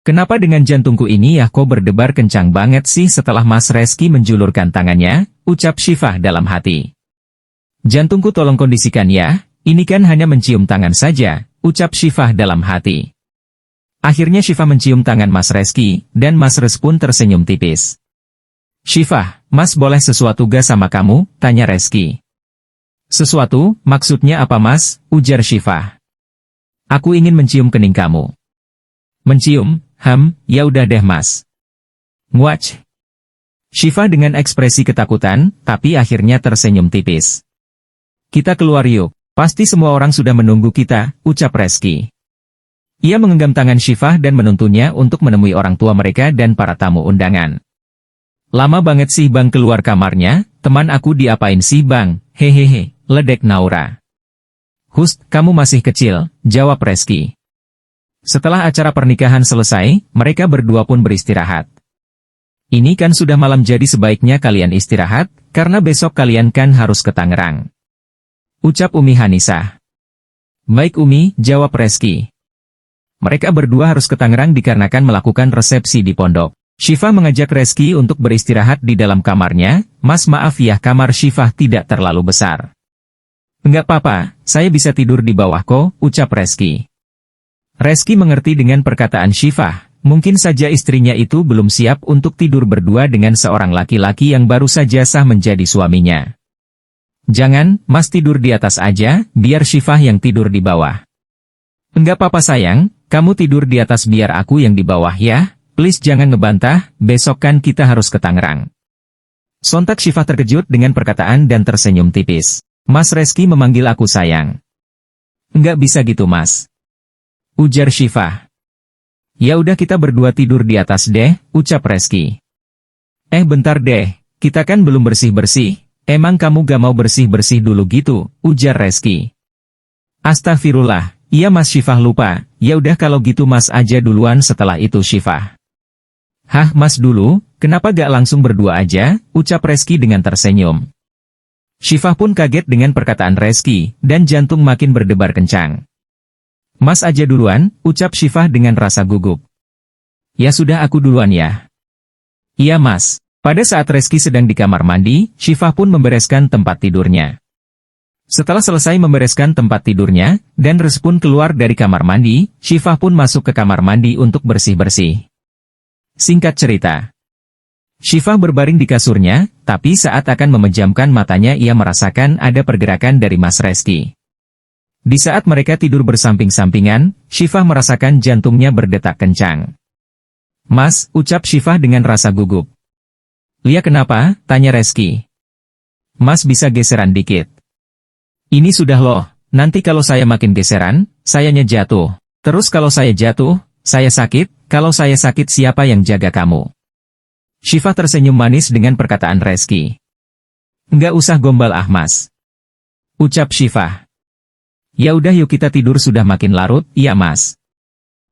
Kenapa dengan jantungku ini ya kok berdebar kencang banget sih setelah Mas Reski menjulurkan tangannya, ucap Syifa dalam hati. Jantungku tolong kondisikan ya, ini kan hanya mencium tangan saja, ucap Syifa dalam hati. Akhirnya Syifa mencium tangan Mas Reski, dan Mas Res pun tersenyum tipis. Syifa, Mas boleh sesuatu gak sama kamu, tanya Reski. Sesuatu, maksudnya apa Mas, ujar Syifa. Aku ingin mencium kening kamu. Mencium, ya udah deh Mas. Nguac. Syifa dengan ekspresi ketakutan, tapi akhirnya tersenyum tipis. Kita keluar yuk, pasti semua orang sudah menunggu kita, ucap Reski. Ia menggenggam tangan Syifa dan menuntunnya untuk menemui orang tua mereka dan para tamu undangan. Lama banget sih Bang keluar kamarnya, teman aku diapain sih Bang, hehehe, ledek Naura. Hust, kamu masih kecil, jawab Reski. Setelah acara pernikahan selesai, mereka berdua pun beristirahat. Ini kan sudah malam jadi sebaiknya kalian istirahat, karena besok kalian kan harus ke Tangerang. Ucap Umi Hanisah. Baik Umi, jawab Reski. Mereka berdua harus ke Tangerang dikarenakan melakukan resepsi di pondok. Syifa mengajak Reski untuk beristirahat di dalam kamarnya, Mas maaf ya kamar Syifa tidak terlalu besar. Enggak apa-apa, saya bisa tidur di bawah kok, ucap Reski. Reski mengerti dengan perkataan Syifa, mungkin saja istrinya itu belum siap untuk tidur berdua dengan seorang laki-laki yang baru saja sah menjadi suaminya. Jangan, Mas tidur di atas aja, biar Syifa yang tidur di bawah. Enggak apa-apa sayang, kamu tidur di atas biar aku yang di bawah ya, please jangan ngebantah, besok kan kita harus ke Tangerang. Sontak Syifa terkejut dengan perkataan dan tersenyum tipis. Mas Reski memanggil aku sayang. Enggak bisa gitu Mas. Ujar Syifa. Ya udah kita berdua tidur di atas deh, ucap Reski. Bentar deh, kita kan belum bersih-bersih, emang kamu gak mau bersih-bersih dulu gitu, ujar Reski. Astagfirullah, iya Mas Syifa lupa, ya udah kalau gitu Mas aja duluan setelah itu Syifa. Hah Mas dulu, kenapa gak langsung berdua aja, ucap Reski dengan tersenyum. Syifa pun kaget dengan perkataan Reski, dan jantung makin berdebar kencang. Mas aja duluan, ucap Syifa dengan rasa gugup. Ya sudah aku duluan ya. Iya Mas. Pada saat Reski sedang di kamar mandi, Syifa pun membereskan tempat tidurnya. Setelah selesai membereskan tempat tidurnya, dan Res pun keluar dari kamar mandi, Syifa pun masuk ke kamar mandi untuk bersih-bersih. Singkat cerita. Syifa berbaring di kasurnya, tapi saat akan memejamkan matanya ia merasakan ada pergerakan dari Mas Reski. Di saat mereka tidur bersamping-sampingan, Syifa merasakan jantungnya berdetak kencang. Mas, ucap Syifa dengan rasa gugup. Lia kenapa? Tanya Reski. Mas bisa geseran dikit. Ini sudah loh, nanti kalau saya makin geseran, sayanya jatuh. Terus kalau saya jatuh, saya sakit, kalau saya sakit siapa yang jaga kamu? Syifa tersenyum manis dengan perkataan Reski. Enggak usah gombal ah Mas. Ucap Syifa. Ya udah yuk kita tidur sudah makin larut, iya Mas.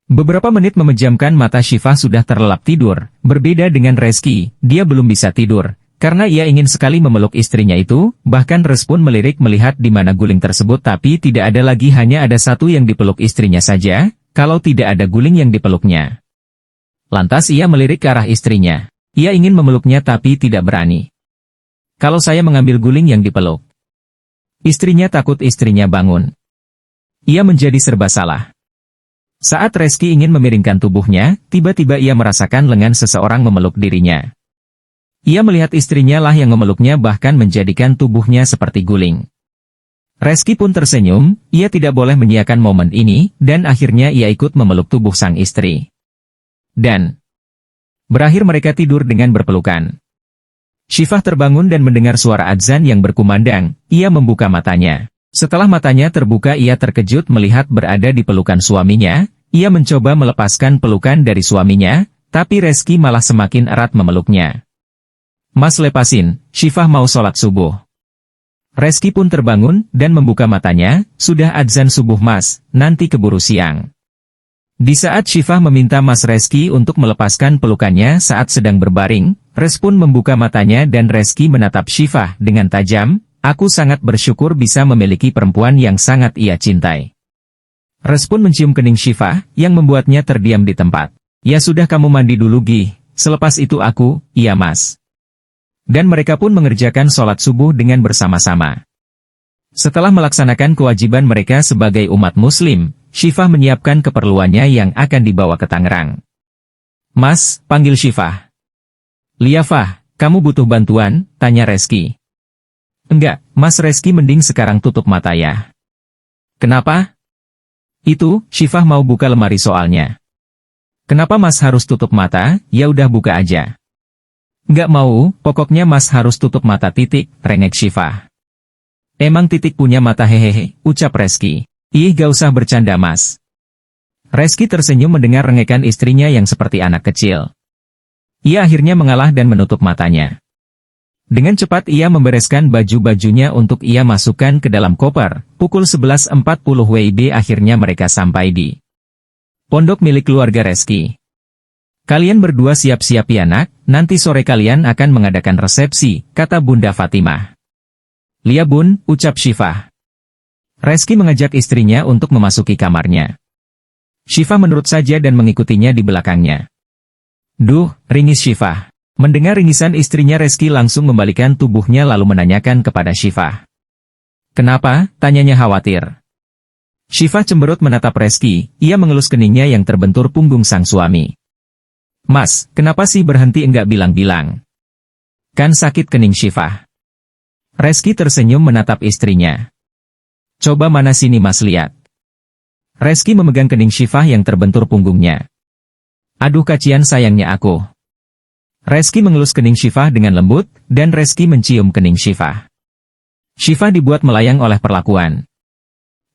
Beberapa menit memejamkan mata Syifa sudah terlelap tidur, berbeda dengan Reski, dia belum bisa tidur, karena ia ingin sekali memeluk istrinya itu, bahkan Res pun melirik melihat di mana guling tersebut tapi tidak ada lagi hanya ada satu yang dipeluk istrinya saja, kalau tidak ada guling yang dipeluknya. Lantas ia melirik ke arah istrinya, ia ingin memeluknya tapi tidak berani. Kalau saya mengambil guling yang dipeluk. Istrinya takut istrinya bangun. Ia menjadi serba salah. Saat Reski ingin memiringkan tubuhnya, tiba-tiba ia merasakan lengan seseorang memeluk dirinya. Ia melihat istrinya lah yang memeluknya bahkan menjadikan tubuhnya seperti guling. Reski pun tersenyum, ia tidak boleh menyiakan momen ini, dan akhirnya ia ikut memeluk tubuh sang istri. Dan berakhir mereka tidur dengan berpelukan. Syifa terbangun dan mendengar suara adzan yang berkumandang, ia membuka matanya. Setelah matanya terbuka ia terkejut melihat berada di pelukan suaminya, ia mencoba melepaskan pelukan dari suaminya, tapi Reski malah semakin erat memeluknya. Mas lepasin, Syifa mau sholat subuh. Reski pun terbangun dan membuka matanya, sudah adzan subuh Mas, nanti keburu siang. Di saat Syifa meminta Mas Reski untuk melepaskan pelukannya saat sedang berbaring, Res pun membuka matanya dan Reski menatap Syifa dengan tajam. Aku sangat bersyukur bisa memiliki perempuan yang sangat ia cintai. Res pun mencium kening Syifa, yang membuatnya terdiam di tempat. Ya sudah kamu mandi dulu Gi, selepas itu aku, iya Mas. Dan mereka pun mengerjakan sholat subuh dengan bersama-sama. Setelah melaksanakan kewajiban mereka sebagai umat muslim, Syifah menyiapkan keperluannya yang akan dibawa ke Tangerang. Mas, panggil Syifah. Liafah, kamu butuh bantuan, tanya Reski. Enggak, Mas Reski mending sekarang tutup mata ya. Kenapa? Itu, Syifah mau buka lemari soalnya. Kenapa Mas harus tutup mata, ya udah buka aja. Enggak mau, pokoknya Mas harus tutup mata titik, rengek Syifah. Emang titik punya mata hehehe, ucap Reski. Ih gak usah bercanda Mas. Reski tersenyum mendengar rengekan istrinya yang seperti anak kecil. Ia akhirnya mengalah dan menutup matanya. Dengan cepat ia membereskan baju-bajunya untuk ia masukkan ke dalam koper. Pukul 11.40 WIB akhirnya mereka sampai di pondok milik keluarga Reski. Kalian berdua siap-siap ya nak, nanti sore kalian akan mengadakan resepsi, kata Bunda Fatimah. Lia bun, ucap Syifah. Reski mengajak istrinya untuk memasuki kamarnya. Syifah menurut saja dan mengikutinya di belakangnya. Duh, ringis Syifah. Mendengar ringisan istrinya Reski langsung membalikan tubuhnya lalu menanyakan kepada Syifah. Kenapa? Tanyanya khawatir. Syifah cemberut menatap Reski, ia mengelus keningnya yang terbentur punggung sang suami. Mas, kenapa sih berhenti enggak bilang-bilang? Kan sakit kening Syifah. Reski tersenyum menatap istrinya. Coba mana sini Mas lihat. Reski memegang kening Syifah yang terbentur punggungnya. Aduh kacian sayangnya aku. Reski mengelus kening Syifah dengan lembut, dan Reski mencium kening Syifah. Syifah dibuat melayang oleh perlakuan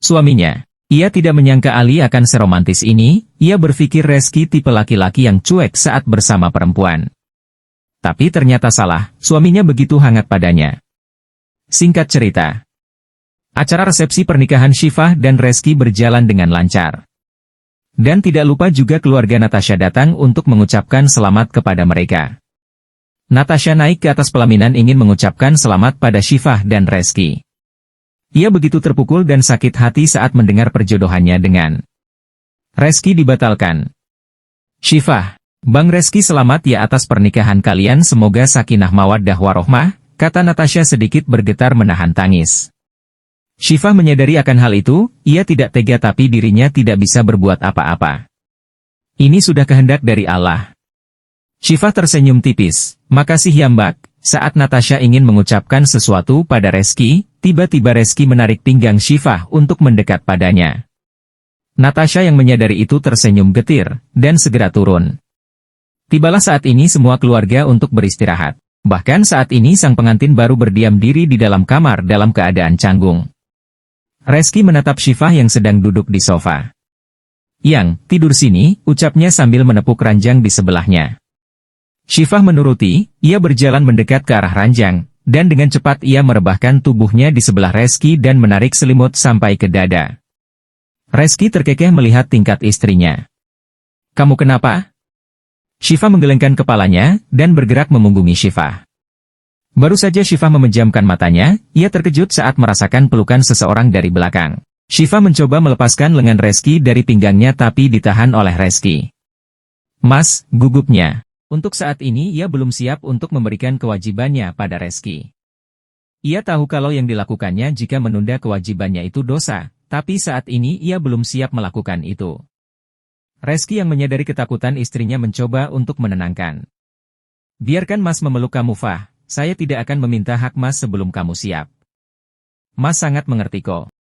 suaminya. Ia tidak menyangka Ali akan seromantis ini, ia berpikir Reski tipe laki-laki yang cuek saat bersama perempuan. Tapi ternyata salah, suaminya begitu hangat padanya. Singkat cerita, acara resepsi pernikahan Syifah dan Reski berjalan dengan lancar. Dan tidak lupa juga keluarga Natasha datang untuk mengucapkan selamat kepada mereka. Natasha naik ke atas pelaminan ingin mengucapkan selamat pada Syifah dan Reski. Ia begitu terpukul dan sakit hati saat mendengar perjodohannya dengan Reski dibatalkan. Syifah, Bang Reski selamat ya atas pernikahan kalian, semoga sakinah mawaddah warohmah, kata Natasha sedikit bergetar menahan tangis. Syifah menyadari akan hal itu, ia tidak tega tapi dirinya tidak bisa berbuat apa-apa. Ini sudah kehendak dari Allah. Syifah tersenyum tipis, makasih ya Mbak. Saat Natasha ingin mengucapkan sesuatu pada Reski, tiba-tiba Reski menarik pinggang Syifah untuk mendekat padanya. Natasha yang menyadari itu tersenyum getir, dan segera turun. Tibalah saat ini semua keluarga untuk beristirahat. Bahkan saat ini sang pengantin baru berdiam diri di dalam kamar dalam keadaan canggung. Reski menatap Syifah yang sedang duduk di sofa. Yang, tidur sini, ucapnya sambil menepuk ranjang di sebelahnya. Syifah menuruti, ia berjalan mendekat ke arah ranjang, dan dengan cepat ia merebahkan tubuhnya di sebelah Reski dan menarik selimut sampai ke dada. Reski terkekeh melihat tingkah istrinya. Kamu kenapa? Syifah menggelengkan kepalanya, dan bergerak memunggungi Syifah. Baru saja Syifah memejamkan matanya, ia terkejut saat merasakan pelukan seseorang dari belakang. Syifah mencoba melepaskan lengan Reski dari pinggangnya tapi ditahan oleh Reski. Mas, gugupnya. Untuk saat ini ia belum siap untuk memberikan kewajibannya pada Reski. Ia tahu kalau yang dilakukannya jika menunda kewajibannya itu dosa, tapi saat ini ia belum siap melakukan itu. Reski yang menyadari ketakutan istrinya mencoba untuk menenangkan. Biarkan Mas memeluk kamu Fah, saya tidak akan meminta hak Mas sebelum kamu siap. Mas sangat mengerti kok.